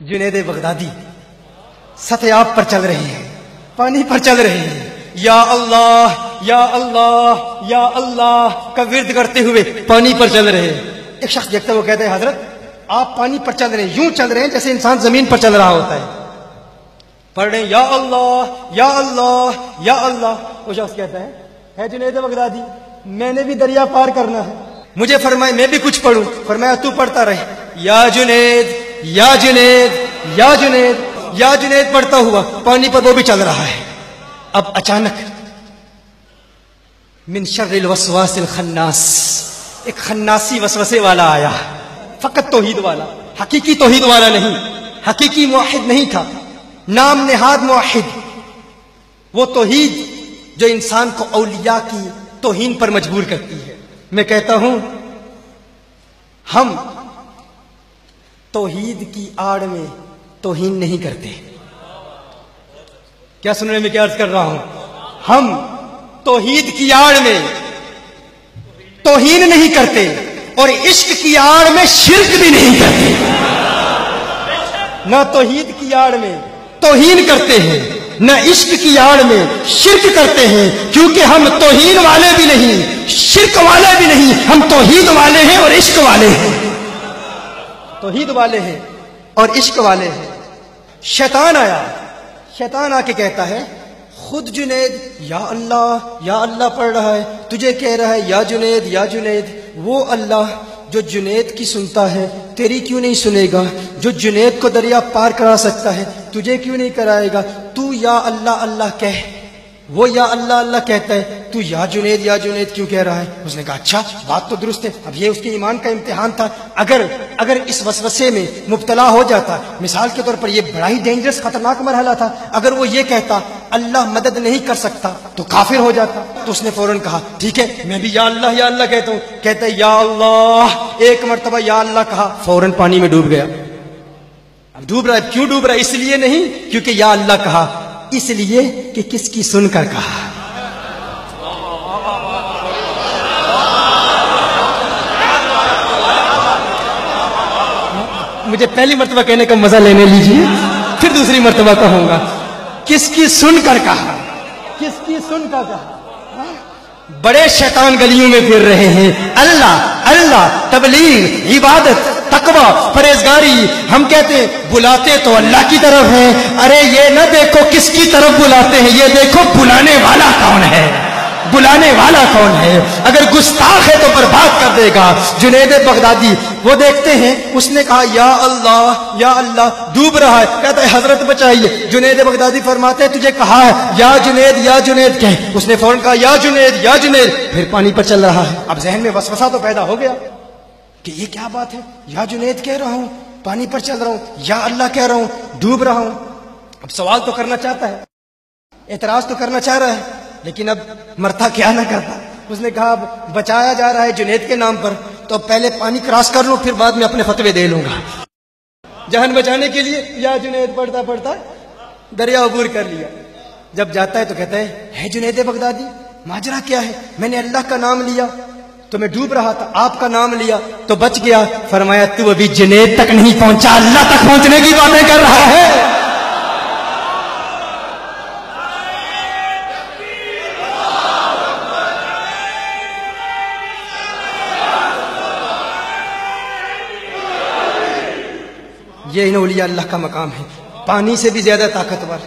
جنید بغدادی سطح آپ پر چل رہے ہیں، پانی پر چل رہے ہیں، یا اللہ یا اللہ یا اللہ کا ورد کرتے ہوئے پانی پر چل رہے ہیں۔ ایک شخص دیکھتا ہے، وہ کہتا ہے حضرت آپ پانی پر چل رہے ہیں، یوں چل رہے ہیں جیسے انسان زمین پر چل رہا ہوتا ہے، پڑھ رہے ہیں یا اللہ یا اللہ یا اللہ۔ وہ شخص کہتا ہے جنید بغدادی میں نے بھی دریا پار کرنا ہے، مجھے فرمائے میں بھی کچھ پڑھوں۔ فرمایا تو پڑھتا رہے، یا جنید یا جنید یا جنید یا جنید پڑھتا ہوا پانی پر وہ بھی چل رہا ہے۔ اب اچانک من شر الوسواس الخناس، ایک خناسی وسوسے والا آیا، فقط توحید والا، حقیقی توحید والا نہیں، حقیقی موحد نہیں تھا، نام نہاد موحد، وہ توحید جو انسان کو اولیاء کی توہین پر مجبور کرتی ہے۔ میں کہتا ہوں ہم توحید کی آڑ میں توہین نہیں کرتے۔ کیا سننے میں کیا عرض کر رہا ہوں؟ ہم توحید کی آڑ میں توہین نہیں کرتے اور عشق کی آڑ میں شرک بھی نہیں کرتے۔ نہ توحید کی آڑ میں توہین کرتے ہیں، نہ عشق کی آڑ میں شرک کرتے ہیں، کیونکہ ہم توہین والے بھی نہیں، شرک والے بھی نہیں، ہم توحید والے ہیں اور عشق والے ہیں، توحید والے ہیں اور عشق والے ہیں۔ شیطان آیا، شیطان آ کے کہتا ہے خود جنید یا اللہ پڑھ رہا ہے، تجھے کہہ رہا ہے یا جنید، وہ اللہ جو جنید کی سنتا ہے تیری کیوں نہیں سنے گا؟ جو جنید کو دریا پار کرا سکتا ہے تجھے کیوں نہیں کرائے گا؟ تو یا اللہ کہہ، وہ یا اللہ کہتا ہے، تو یا جنید کیوں کہہ رہا ہے؟ اس نے کہا اچھا بات تو درست ہے۔ اب یہ اس کے ایمان کا امتحان تھا، اگر اس وسوسے میں مبتلا ہو جاتا، مثال کے طور پر یہ بڑا ہی ڈینجرس خطرناک مرحلہ تھا، اگر وہ یہ کہتا اللہ مدد نہیں کر سکتا تو کافر ہو جاتا۔ تو اس نے فوراً کہا ٹھیک ہے میں بھی یا اللہ کہتا ہوں۔ کہتا ہے یا اللہ، ایک مرتبہ یا اللہ کہا، فوراً پانی میں ڈوب گیا۔ اب ڈوب رہا ہے، کیوں ڈوب رہا ہے؟ اس لیے نہیں کیونکہ یا اللہ کہا، اس لیے کہ کس کی سن کر کہا۔ مجھے پہلی مرتبہ کہنے کا مزہ لینے لیجیے، پھر دوسری مرتبہ کہوں گا کس کی سن کر کہا، کس کی سن کر کہا۔ بڑے شیطان گلیوں میں پھر رہے ہیں، اللہ تبلیغ عبادت تقوی پرہیزگاری، ہم کہتے ہیں بلاتے تو اللہ کی طرف ہیں، ارے یہ نہ دیکھو کس کی طرف بلاتے ہیں، یہ دیکھو بلانے والا کون ہے، بلانے والا کون ہے۔ اگر گستاخ ہے تو برباد کر دے گا۔ جنید بغدادی وہ دیکھتے ہیں، اس نے کہا یا اللہ ڈوب رہا ہے، کہتا ہے حضرت بچائیے۔ جنید بغدادی فرماتے ہیں تجھے کہا ہے یا جنید کہہ، اس نے فوراً کہا یا جنید، پھر پانی پر چل رہا ہے۔ اب ذہن میں وسوسہ تو پیدا ہو گیا کہ یہ کیا بات ہے، یا جنید کہہ رہا ہوں، پانی پر چل رہا ہوں، یا اللہ کہہ رہا ہوں، ڈوب رہا ہوں۔ اب سوال تو کرنا چاہتا ہے، اعتراض تو کرنا چاہ رہا ہے، لیکن اب مرتا کیا نہ کرتا۔ اس نے کہا اب بچایا جا رہا ہے جنید کے نام پر، تو پہلے پانی کراس کر لوں، پھر بعد میں اپنے فتوے دے لوں گا۔ جان بچانے کے لیے یا جنید پڑھتا دریا عبور کر لیا۔ جب جاتا ہے تو کہتا ہے جنید بغدادی ماجرا کیا ہے؟ میں نے اللہ کا نام لیا تو میں ڈوب رہا تھا، آپ کا نام لیا تو بچ گیا۔ فرمایا تو ابھی جنید تک نہیں پہنچا، اللہ تک پہنچنے کی باتیں کر رہا ہے۔ یہ اولیاء اللہ کا مقام ہے، پانی سے بھی زیادہ طاقتور۔